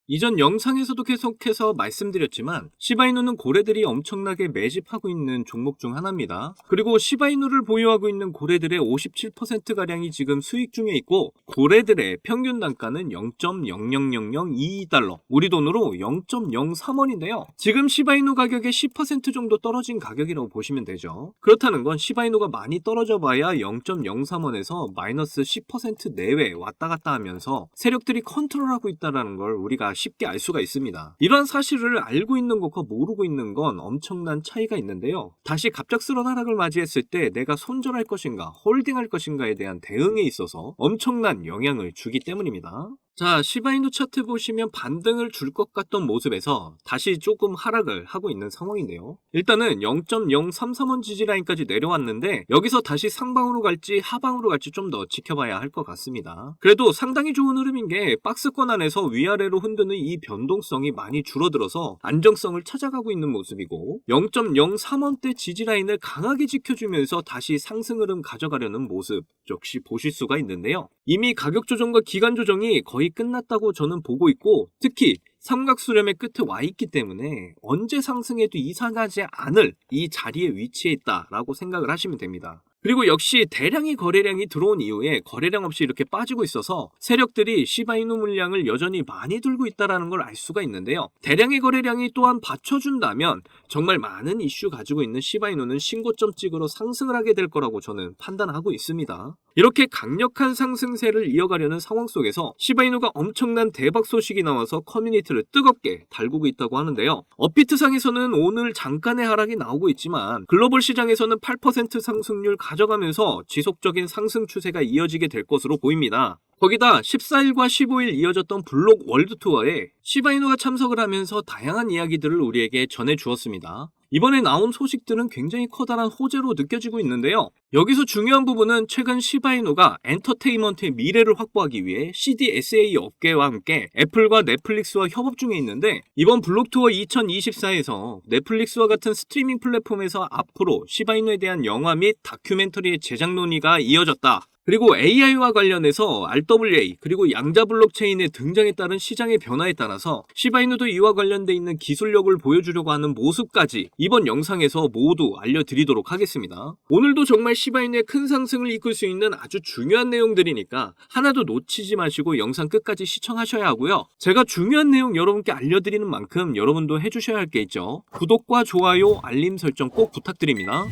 이전 영상에서도 계속해서 말씀드렸지만 시바이누는 고래들이 엄청나게 매집하고 있는 종목 중 하나입니다. 그리고 시바이누를 보유하고 있는 고래들의 57%가량이 지금 수익 중에 있고 고래들의 평균 단가는 0.00002달러, 우리 돈으로 0.03원인데요. 지금 시바이누 가격의 10% 정도 떨어진 가격이라고 보시면 되죠. 그렇다는 건 시바이누가 많이 떨어져 봐야 0.03원에서 마이너스 10% 내외 왔다 갔다 하면서 세력들이 컨트롤하고 있다는 걸 우리가 쉽게 알 수가 있습니다. 이런 사실을 알고 있는 것과 모르고 있는 건 엄청난 차이가 있는데요. 다시 갑작스러운 하락을 맞이했을 때 내가 손절할 것인가 홀딩할 것인가에 대한 대응에 있어서 엄청난 영향을 주기 때문입니다. 자, 시바이누 차트 보시면 반등을 줄 것 같던 모습에서 다시 조금 하락을 하고 있는 상황인데요. 일단은 0.033원 지지라인까지 내려왔는데 여기서 다시 상방으로 갈지 하방으로 갈지 좀 더 지켜봐야 할 것 같습니다. 그래도 상당히 좋은 흐름인 게 박스권 안에서 위아래로 흔드는 이 변동성이 많이 줄어들어서 안정성을 찾아가고 있는 모습이고 0.03원대 지지라인을 강하게 지켜주면서 다시 상승 흐름 가져가려는 모습 역시 보실 수가 있는데요. 이미 가격 조정과 기간 조정이 거의 끝났다고 저는 보고 있고 특히 삼각수렴의 끝에 와 있기 때문에 언제 상승해도 이상하지 않을 이 자리에 위치해 있다라고 생각을 하시면 됩니다. 그리고 역시 대량의 거래량이 들어온 이후에 거래량 없이 이렇게 빠지고 있어서 세력들이 시바이누 물량을 여전히 많이 들고 있다는 걸 알 수가 있는데요. 대량의 거래량이 또한 받쳐준다면 정말 많은 이슈 가지고 있는 시바이누는 신고점 찍으러 상승을 하게 될 거라고 저는 판단하고 있습니다. 이렇게 강력한 상승세를 이어가려는 상황 속에서 시바이누가 엄청난 대박 소식이 나와서 커뮤니티를 뜨겁게 달구고 있다고 하는데요. 업비트상에서는 오늘 잠깐의 하락이 나오고 있지만 글로벌 시장에서는 8% 상승률 가져가면서 지속적인 상승 추세가 이어지게 될 것으로 보입니다. 거기다 14일과 15일 이어졌던 블록 월드 투어에 시바이누가 참석을 하면서 다양한 이야기들을 우리에게 전해주었습니다. 이번에 나온 소식들은 굉장히 커다란 호재로 느껴지고 있는데요. 여기서 중요한 부분은 최근 시바이누가 엔터테인먼트의 미래를 확보하기 위해 CDSA 업계와 함께 애플과 넷플릭스와 협업 중에 있는데 이번 블록투어 2024에서 넷플릭스와 같은 스트리밍 플랫폼에서 앞으로 시바이누에 대한 영화 및 다큐멘터리의 제작 논의가 이어졌다. 그리고 AI와 관련해서 RWA 그리고 양자 블록체인의 등장에 따른 시장의 변화에 따라서 시바이누도 이와 관련돼 있는 기술력을 보여주려고 하는 모습까지 이번 영상에서 모두 알려드리도록 하겠습니다. 오늘도 정말 시바이누의 큰 상승을 이끌 수 있는 아주 중요한 내용들이니까 하나도 놓치지 마시고 영상 끝까지 시청하셔야 하고요. 제가 중요한 내용 여러분께 알려드리는 만큼 여러분도 해주셔야 할 게 있죠. 구독과 좋아요, 알림 설정 꼭 부탁드립니다.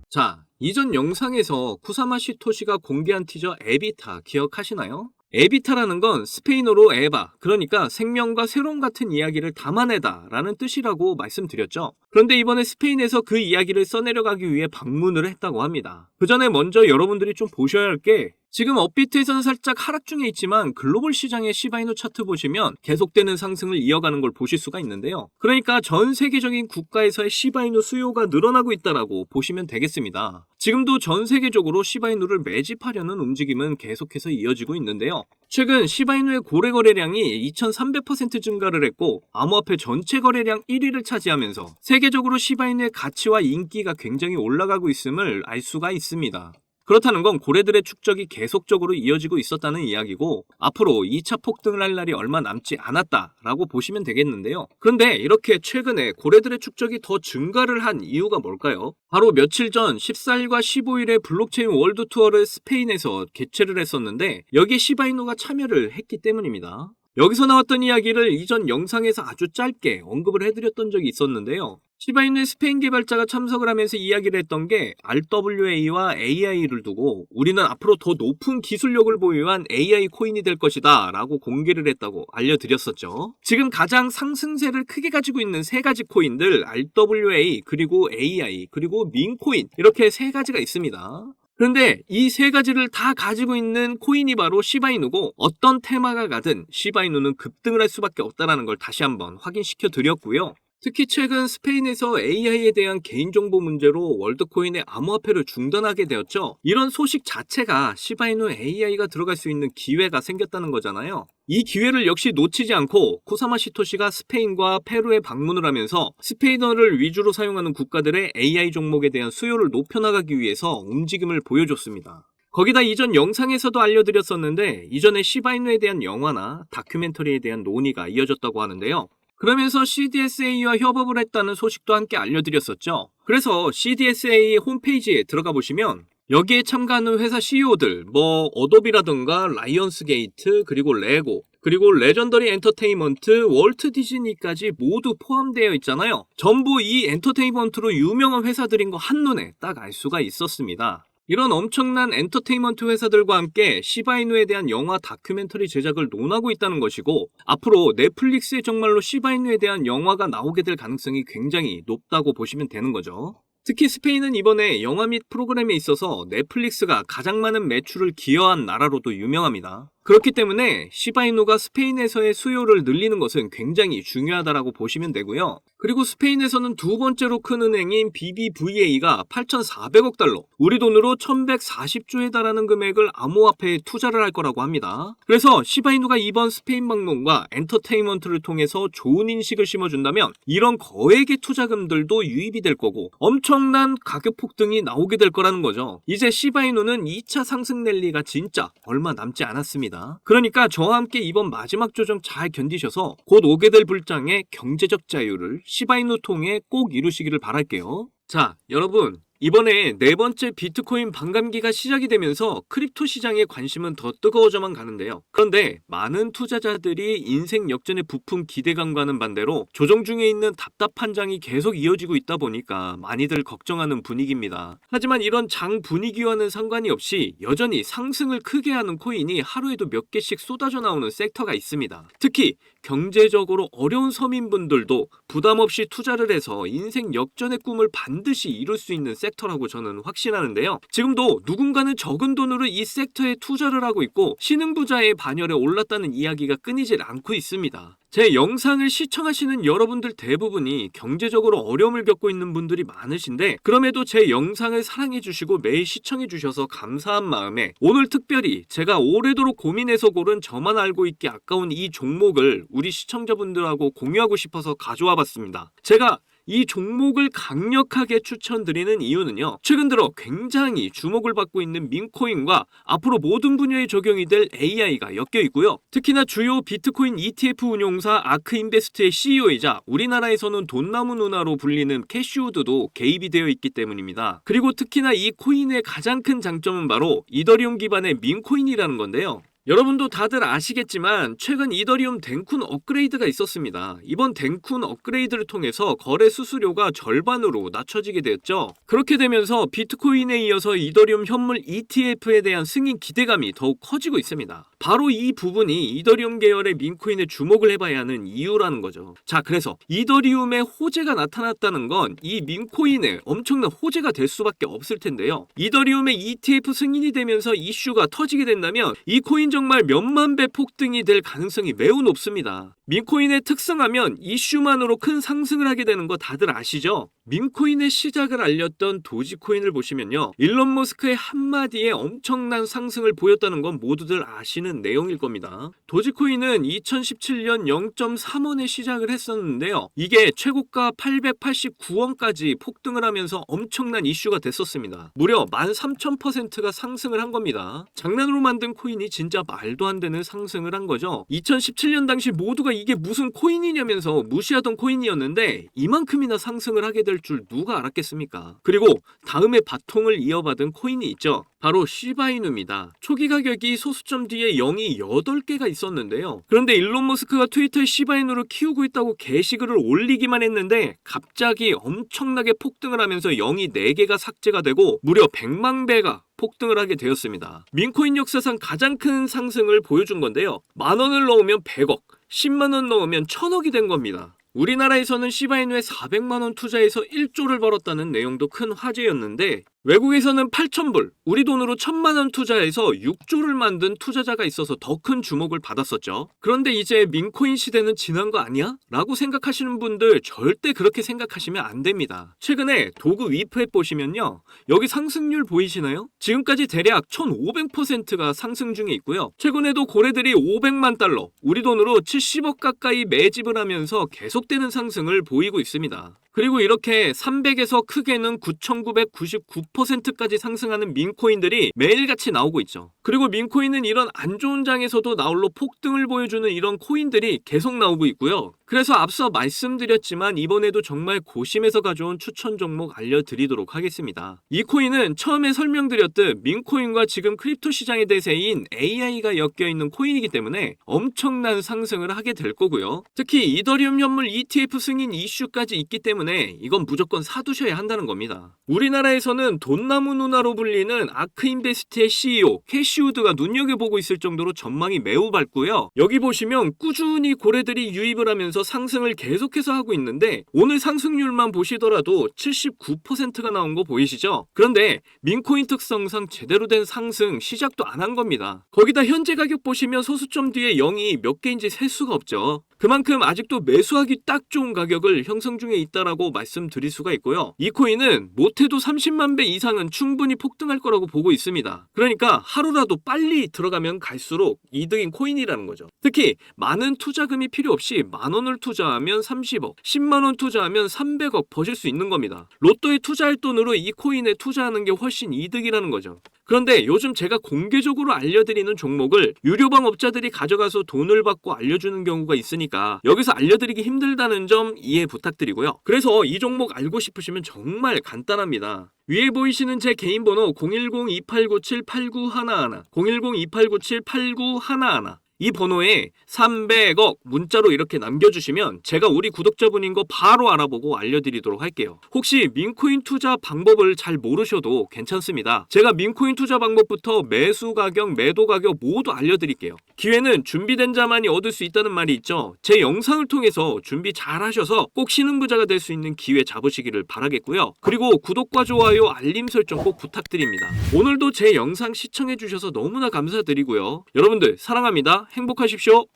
자, 이전 영상에서 쿠사마 시토시가 공개한 티저 에비타 기억하시나요? 에비타라는 건 스페인어로 에바, 그러니까 생명과 새로움 같은 이야기를 담아내다 라는 뜻이라고 말씀드렸죠. 그런데 이번에 스페인에서 그 이야기를 써내려가기 위해 방문을 했다고 합니다. 그 전에 먼저 여러분들이 좀 보셔야 할 게 지금 업비트에서는 살짝 하락 중에 있지만 글로벌 시장의 시바이누 차트 보시면 계속되는 상승을 이어가는 걸 보실 수가 있는데요. 그러니까 전 세계적인 국가에서의 시바이누 수요가 늘어나고 있다라고 보시면 되겠습니다. 지금도 전 세계적으로 시바이누를 매집하려는 움직임은 계속해서 이어지고 있는데요. 최근 시바이누의 고래 거래량이 2300% 증가를 했고 암호화폐 전체 거래량 1위를 차지하면서 세계적으로 시바이누의 가치와 인기가 굉장히 올라가고 있음을 알 수가 있습니다. 그렇다는 건 고래들의 축적이 계속적으로 이어지고 있었다는 이야기고 앞으로 2차 폭등을 할 날이 얼마 남지 않았다라고 보시면 되겠는데요. 그런데 이렇게 최근에 고래들의 축적이 더 증가를 한 이유가 뭘까요? 바로 며칠 전 14일과 15일에 블록체인 월드 투어를 스페인에서 개최를 했었는데 여기에 시바이누가 참여를 했기 때문입니다. 여기서 나왔던 이야기를 이전 영상에서 아주 짧게 언급을 해드렸던 적이 있었는데요. 시바이누의 스페인 개발자가 참석을 하면서 이야기를 했던 게 RWA와 AI를 두고 우리는 앞으로 더 높은 기술력을 보유한 AI 코인이 될 것이다 라고 공개를 했다고 알려드렸었죠. 지금 가장 상승세를 크게 가지고 있는 세 가지 코인들 RWA 그리고 AI 그리고 민코인 이렇게 세 가지가 있습니다. 그런데 이 세 가지를 다 가지고 있는 코인이 바로 시바이누고 어떤 테마가 가든 시바이누는 급등을 할 수밖에 없다는 걸 다시 한번 확인시켜 드렸고요. 특히 최근 스페인에서 AI에 대한 개인정보 문제로 월드코인의 암호화폐를 중단하게 되었죠. 이런 소식 자체가 시바이누 AI가 들어갈 수 있는 기회가 생겼다는 거잖아요. 이 기회를 역시 놓치지 않고 코사마 시토시가 스페인과 페루에 방문을 하면서 스페인어를 위주로 사용하는 국가들의 AI 종목에 대한 수요를 높여나가기 위해서 움직임을 보여줬습니다. 거기다 이전 영상에서도 알려드렸었는데 이전에 시바이누에 대한 영화나 다큐멘터리에 대한 논의가 이어졌다고 하는데요. 그러면서 CDSA와 협업을 했다는 소식도 함께 알려드렸었죠. 그래서 CDSA 홈페이지에 들어가 보시면 여기에 참가하는 회사 CEO들 어도비라든가 라이언스게이트 그리고 레고 그리고 레전더리 엔터테인먼트, 월트 디즈니까지 모두 포함되어 있잖아요. 전부 이 엔터테인먼트로 유명한 회사들인 거 한눈에 딱 알 수가 있었습니다. 이런 엄청난 엔터테인먼트 회사들과 함께 시바이누에 대한 영화 다큐멘터리 제작을 논하고 있다는 것이고 앞으로 넷플릭스에 정말로 시바이누에 대한 영화가 나오게 될 가능성이 굉장히 높다고 보시면 되는 거죠. 특히 스페인은 이번에 영화 및 프로그램에 있어서 넷플릭스가 가장 많은 매출을 기여한 나라로도 유명합니다. 그렇기 때문에 시바이누가 스페인에서의 수요를 늘리는 것은 굉장히 중요하다고 보시면 되고요. 그리고 스페인에서는 두 번째로 큰 은행인 BBVA가 8,400억 달러, 우리 돈으로 1,140조에 달하는 금액을 암호화폐에 투자를 할 거라고 합니다. 그래서 시바이누가 이번 스페인 방문과 엔터테인먼트를 통해서 좋은 인식을 심어준다면 이런 거액의 투자금들도 유입이 될 거고 엄청난 가격 폭등이 나오게 될 거라는 거죠. 이제 시바이누는 2차 상승 랠리가 진짜 얼마 남지 않았습니다. 그러니까 저와 함께 이번 마지막 조정 잘 견디셔서 곧 오게 될 불장의 경제적 자유를 시바이누 통해 꼭 이루시기를 바랄게요. 자, 여러분. 이번에 네 번째 비트코인 반감기가 시작이 되면서 크립토 시장의 관심은 더 뜨거워져만 가는데요. 그런데 많은 투자자들이 인생 역전의 부품 기대감과는 반대로 조정 중에 있는 답답한 장이 계속 이어지고 있다 보니까 많이들 걱정하는 분위기입니다. 하지만 이런 장 분위기와는 상관이 없이 여전히 상승을 크게 하는 코인이 하루에도 몇 개씩 쏟아져 나오는 섹터가 있습니다. 특히 경제적으로 어려운 서민분들도 부담 없이 투자를 해서 인생 역전의 꿈을 반드시 이룰 수 있는 섹터라고 저는 확신하는데요. 지금도 누군가는 적은 돈으로 이 섹터에 투자를 하고 있고 신흥부자의 반열에 올랐다는 이야기가 끊이질 않고 있습니다. 제 영상을 시청하시는 여러분들 대부분이 경제적으로 어려움을 겪고 있는 분들이 많으신데 그럼에도 제 영상을 사랑해주시고 매일 시청해주셔서 감사한 마음에 오늘 특별히 제가 오래도록 고민해서 고른 저만 알고 있기 아까운 이 종목을 우리 시청자분들하고 공유하고 싶어서 가져와 봤습니다. 제가 이 종목을 강력하게 추천드리는 이유는요. 최근 들어 굉장히 주목을 받고 있는 민코인과 앞으로 모든 분야에 적용이 될 AI가 엮여 있고요. 특히나 주요 비트코인 ETF 운용사 아크인베스트의 CEO이자 우리나라에서는 돈나무 누나로 불리는 캐시우드도 개입이 되어 있기 때문입니다. 그리고 특히나 이 코인의 가장 큰 장점은 바로 이더리움 기반의 민코인이라는 건데요. 여러분도 다들 아시겠지만 최근 이더리움 댕쿤 업그레이드가 있었습니다. 이번 댕쿤 업그레이드를 통해서 거래 수수료가 절반으로 낮춰지게 되었죠. 그렇게 되면서 비트코인에 이어서 이더리움 현물 ETF에 대한 승인 기대감이 더욱 커지고 있습니다. 바로 이 부분이 이더리움 계열의 민코인에 주목을 해봐야 하는 이유라는 거죠. 자, 그래서 이더리움의 호재가 나타났다는 건 이 민코인에 엄청난 호재가 될 수밖에 없을 텐데요. 이더리움의 ETF 승인이 되면서 이슈가 터지게 된다면 이 코인 정말 몇만 배 폭등이 될 가능성이 매우 높습니다. 민코인의 특성하면 이슈만으로 큰 상승을 하게 되는 거 다들 아시죠? 민코인의 시작을 알렸던 도지코인을 보시면요. 일론 머스크의 한마디에 엄청난 상승을 보였다는 건 모두들 아시는 내용일 겁니다. 도지코인은 2017년 0.3원에 시작을 했었는데요. 이게 최고가 889원까지 폭등을 하면서 엄청난 이슈가 됐었습니다. 무려 13,000%가 상승을 한 겁니다. 장난으로 만든 코인이 진짜 말도 안 되는 상승을 한 거죠. 2017년 당시 모두가 이게 무슨 코인이냐면서 무시하던 코인이었는데 이만큼이나 상승을 하게 될 줄 누가 알았겠습니까? 그리고 다음에 바통을 이어받은 코인이 있죠. 바로 시바이누입니다. 초기 가격이 소수점 뒤에 0이 8개가 있었는데요. 그런데 일론 머스크가 트위터에 시바이누를 키우고 있다고 게시글을 올리기만 했는데 갑자기 엄청나게 폭등을 하면서 0이 4개가 삭제가 되고 무려 100만 배가 폭등을 하게 되었습니다. 민코인 역사상 가장 큰 상승을 보여준 건데요. 10,000원을 넣으면 100억, 10만원 넣으면 1,000억이 된 겁니다. 우리나라에서는 시바이누에 400만원 투자해서 1조를 벌었다는 내용도 큰 화제였는데 외국에서는 8,000불, 우리 돈으로 1,000만원 투자해서 6조를 만든 투자자가 있어서 더 큰 주목을 받았었죠. 그런데 이제 민코인 시대는 지난 거 아니야? 라고 생각하시는 분들 절대 그렇게 생각하시면 안 됩니다. 최근에 도구 위프앱 보시면요. 여기 상승률 보이시나요? 지금까지 대략 1,500%가 상승 중에 있고요. 최근에도 고래들이 500만 달러, 우리 돈으로 70억 가까이 매집을 하면서 계속되는 상승을 보이고 있습니다. 그리고 이렇게 300에서 크게는 9,999%까지 상승하는 민코인들이 매일같이 나오고 있죠. 그리고 민코인은 이런 안 좋은 장에서도 나홀로 폭등을 보여주는 이런 코인들이 계속 나오고 있고요. 그래서 앞서 말씀드렸지만 이번에도 정말 고심해서 가져온 추천 종목 알려드리도록 하겠습니다. 이 코인은 처음에 설명드렸듯 민코인과 지금 크립토 시장의 대세인 AI가 엮여있는 코인이기 때문에 엄청난 상승을 하게 될 거고요. 특히 이더리움 현물 ETF 승인 이슈까지 있기 때문에 이건 무조건 사두셔야 한다는 겁니다. 우리나라에서는 돈나무 누나로 불리는 아크인베스트의 CEO 캐시우드가 눈여겨보고 있을 정도로 전망이 매우 밝고요. 여기 보시면 꾸준히 고래들이 유입을 하면서 상승을 계속해서 하고 있는데 오늘 상승률만 보시더라도 79%가 나온 거 보이시죠? 그런데 민코인 특성상 제대로 된 상승 시작도 안 한 겁니다. 거기다 현재 가격 보시면 소수점 뒤에 0이 몇 개인지 셀 수가 없죠. 그만큼 아직도 매수하기 딱 좋은 가격을 형성 중에 있다라고 말씀드릴 수가 있고요. 이 코인은 못해도 30만 배 이상은 충분히 폭등할 거라고 보고 있습니다. 그러니까 하루라도 빨리 들어가면 갈수록 이득인 코인이라는 거죠. 특히 많은 투자금이 필요 없이 10,000원을 투자하면 30억, 10만원 투자하면 300억 버실 수 있는 겁니다. 로또에 투자할 돈으로 이 코인에 투자하는 게 훨씬 이득이라는 거죠. 그런데 요즘 제가 공개적으로 알려드리는 종목을 유료방 업자들이 가져가서 돈을 받고 알려주는 경우가 있으니까 여기서 알려드리기 힘들다는 점 이해 부탁드리고요. 그래서 이 종목 알고 싶으시면 정말 간단합니다. 위에 보이시는 제 개인 번호 010-2897-8911, 010-2897-8911, 이 번호에 300억 문자로 이렇게 남겨주시면 제가 우리 구독자분인 거 바로 알아보고 알려드리도록 할게요. 혹시 민코인 투자 방법을 잘 모르셔도 괜찮습니다. 제가 민코인 투자 방법부터 매수 가격, 매도 가격 모두 알려드릴게요. 기회는 준비된 자만이 얻을 수 있다는 말이 있죠. 제 영상을 통해서 준비 잘 하셔서 꼭 신흥부자가 될 수 있는 기회 잡으시기를 바라겠고요. 그리고 구독과 좋아요, 알림 설정 꼭 부탁드립니다. 오늘도 제 영상 시청해주셔서 너무나 감사드리고요. 여러분들 사랑합니다. 행복하십시오.